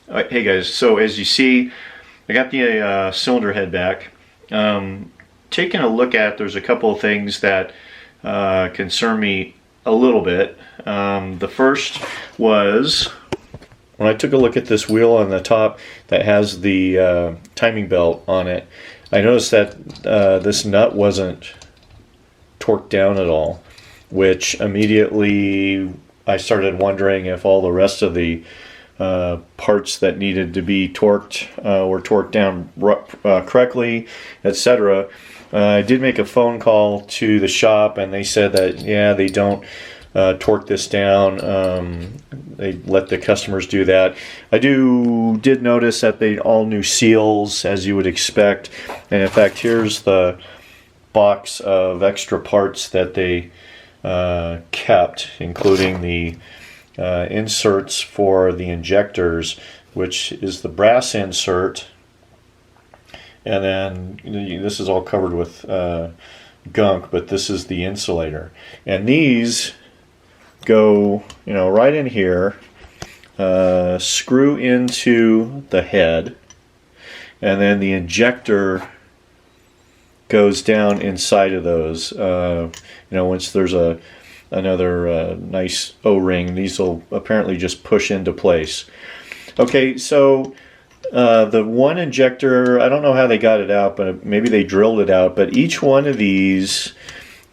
Hey guys, so as you see, I got the cylinder head back. Taking a look at, there's a couple of things that concern me a little bit. The first was when I took a look at this wheel on the top that has the timing belt on it. I noticed that this nut wasn't torqued down at all, which immediately I started wondering if all the rest of the parts that needed to be torqued were torqued down correctly, etc. I did make a phone call to the shop, and they said that yeah, they don't torque this down. They let the customers do that. I did notice that they all new seals, as you would expect, and in fact, here's the box of extra parts that they kept, including the inserts for the injectors, which is the brass insert, and then this is all covered with gunk, but this is the insulator, and these go right in here, screw into the head, and then the injector goes down inside of those. Once there's another nice O-ring, these will apparently just push into place. Okay, so the one injector, I don't know how they got it out, but maybe they drilled it out, but each one of these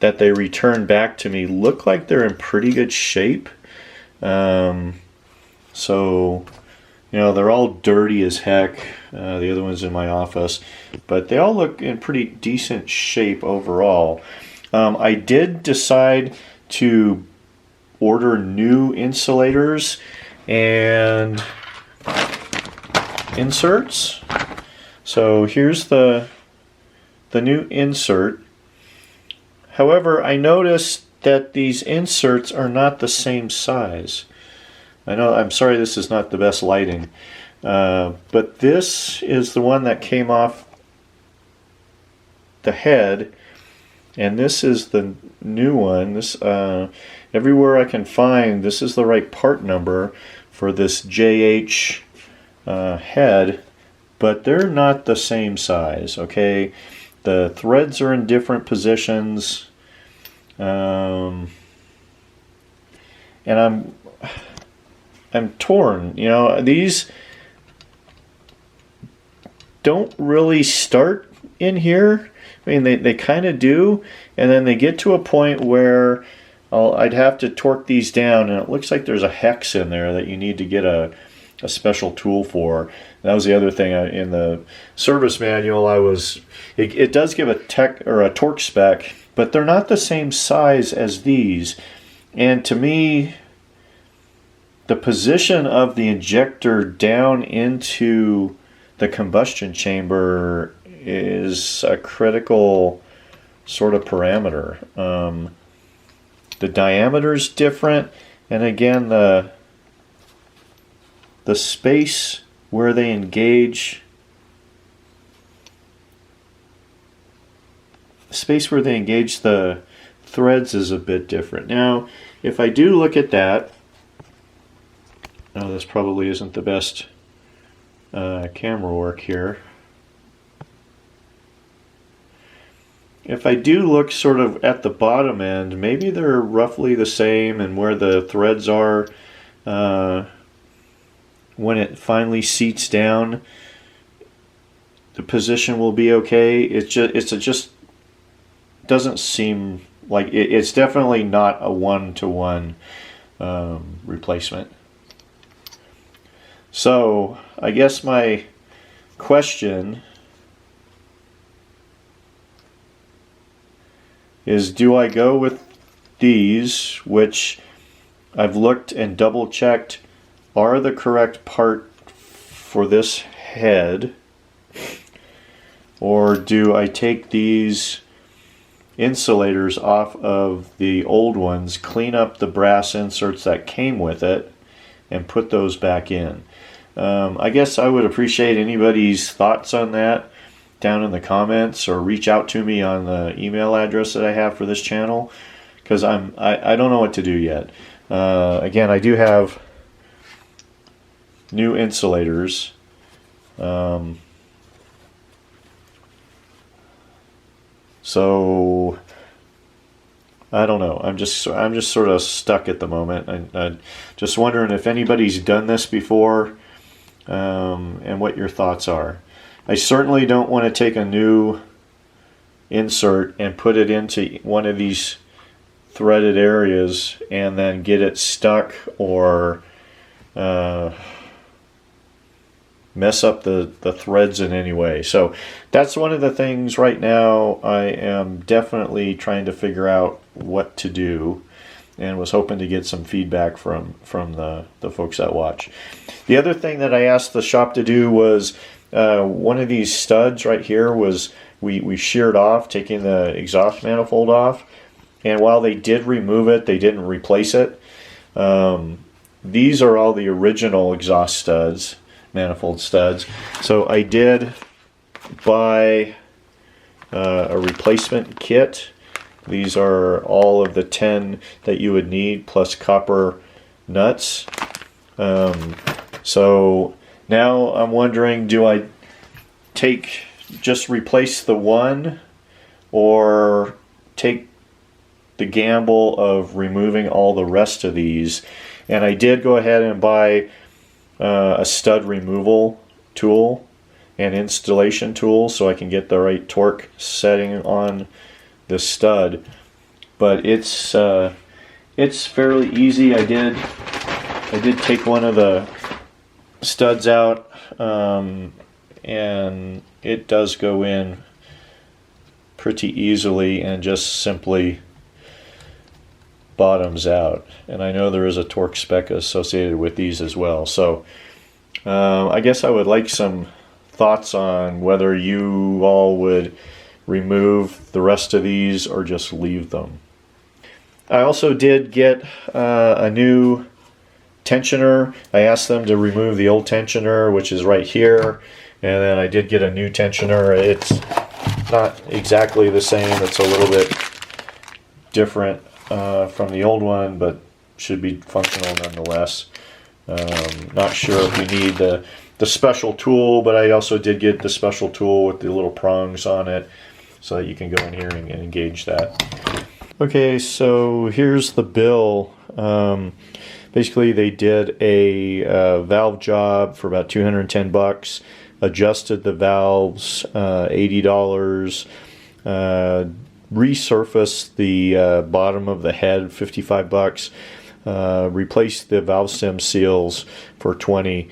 that they returned back to me look like they're in pretty good shape. So they're all dirty as heck. The other one's in my office, but they all look in pretty decent shape overall. I did decide to order new insulators and inserts. So here's the new insert. However, I noticed that these inserts are not the same size. I'm sorry this is not the best lighting, but this is the one that came off the head, and this is the new one. This everywhere I can find, this is the right part number for this JH head, but they're not the same size. Okay, the threads are in different positions, and I'm torn. These don't really start in here. I mean, they kind of do, and then they get to a point where I'd have to torque these down, and it looks like there's a hex in there that you need to get a special tool for. That was the other thing in the service manual. It does give a torque spec, but they're not the same size as these. And to me, the position of the injector down into the combustion chamber is a critical sort of parameter. The diameter's different, and again, the space where they engage the threads is a bit different. Now, if I do look at that, this probably isn't the best camera work here. If I do look sort of at the bottom end, maybe they're roughly the same, and where the threads are when it finally seats down, the position will be okay. It just doesn't seem like it's definitely not a one-to-one replacement. So I guess my question is, do I go with these, which I've looked and double checked are the correct part for this head, or do I take these insulators off of the old ones, clean up the brass inserts that came with it, and put those back in? I guess I would appreciate anybody's thoughts on that down in the comments, or reach out to me on the email address that I have for this channel, because I don't know what to do yet. Again, I do have new insulators. So I don't know. I'm just sort of stuck at the moment. I'm just wondering if anybody's done this before, and what your thoughts are. I certainly don't want to take a new insert and put it into one of these threaded areas and then get it stuck or mess up the threads in any way. So that's one of the things right now I am definitely trying to figure out what to do, and was hoping to get some feedback from the folks that watch. The other thing that I asked the shop to do was one of these studs right here was we sheared off, taking the exhaust manifold off, and while they did remove it, they didn't replace it. These are all the original exhaust studs, manifold studs. So I did buy a replacement kit. These are all of the 10 that you would need, plus copper nuts. So now I'm wondering, do I just replace the one, or take the gamble of removing all the rest of these? And I did go ahead and buy a stud removal tool and installation tool so I can get the right torque setting on the stud. But it's fairly easy. I did take one of the studs out, and it does go in pretty easily and just simply bottoms out. And I know there is a torque spec associated with these as well. So I guess I would like some thoughts on whether you all would remove the rest of these or just leave them. I also did get a new tensioner. I asked them to remove the old tensioner, which is right here, and then I did get a new tensioner. It's not exactly the same. It's a little bit different from the old one, but should be functional nonetheless. Not sure if you need the special tool, but I also did get the special tool with the little prongs on it, so that you can go in here and engage that. Okay, so here's the bill. Basically, they did a valve job for about 210 bucks, adjusted the valves, $80, resurfaced the bottom of the head, 55 bucks, replaced the valve stem seals for 20,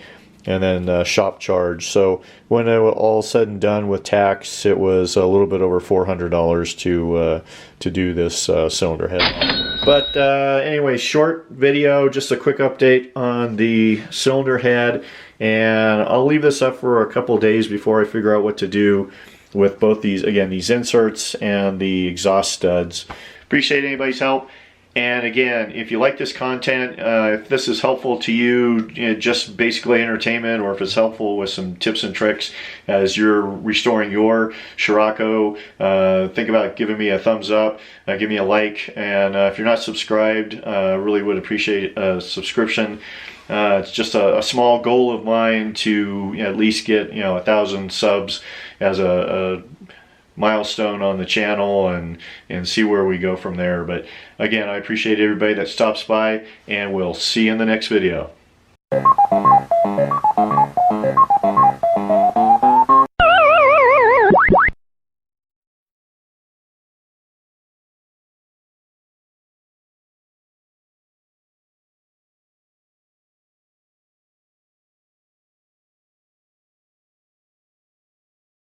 and then shop charge. So when it was all said and done with tax, it was a little bit over $400 to do this cylinder head. But anyway, short video, just a quick update on the cylinder head, and I'll leave this up for a couple days before I figure out what to do with both these, again, these inserts and the exhaust studs. Appreciate anybody's help. And again, if you like this content, if this is helpful to you, just basically entertainment, or if it's helpful with some tips and tricks as you're restoring your Scirocco, think about giving me a thumbs up, give me a like, and if you're not subscribed, really would appreciate a subscription. It's just a small goal of mine to at least get 1,000 subs as a milestone on the channel, and see where we go from there. But again, I appreciate everybody that stops by, and we'll see you in the next video.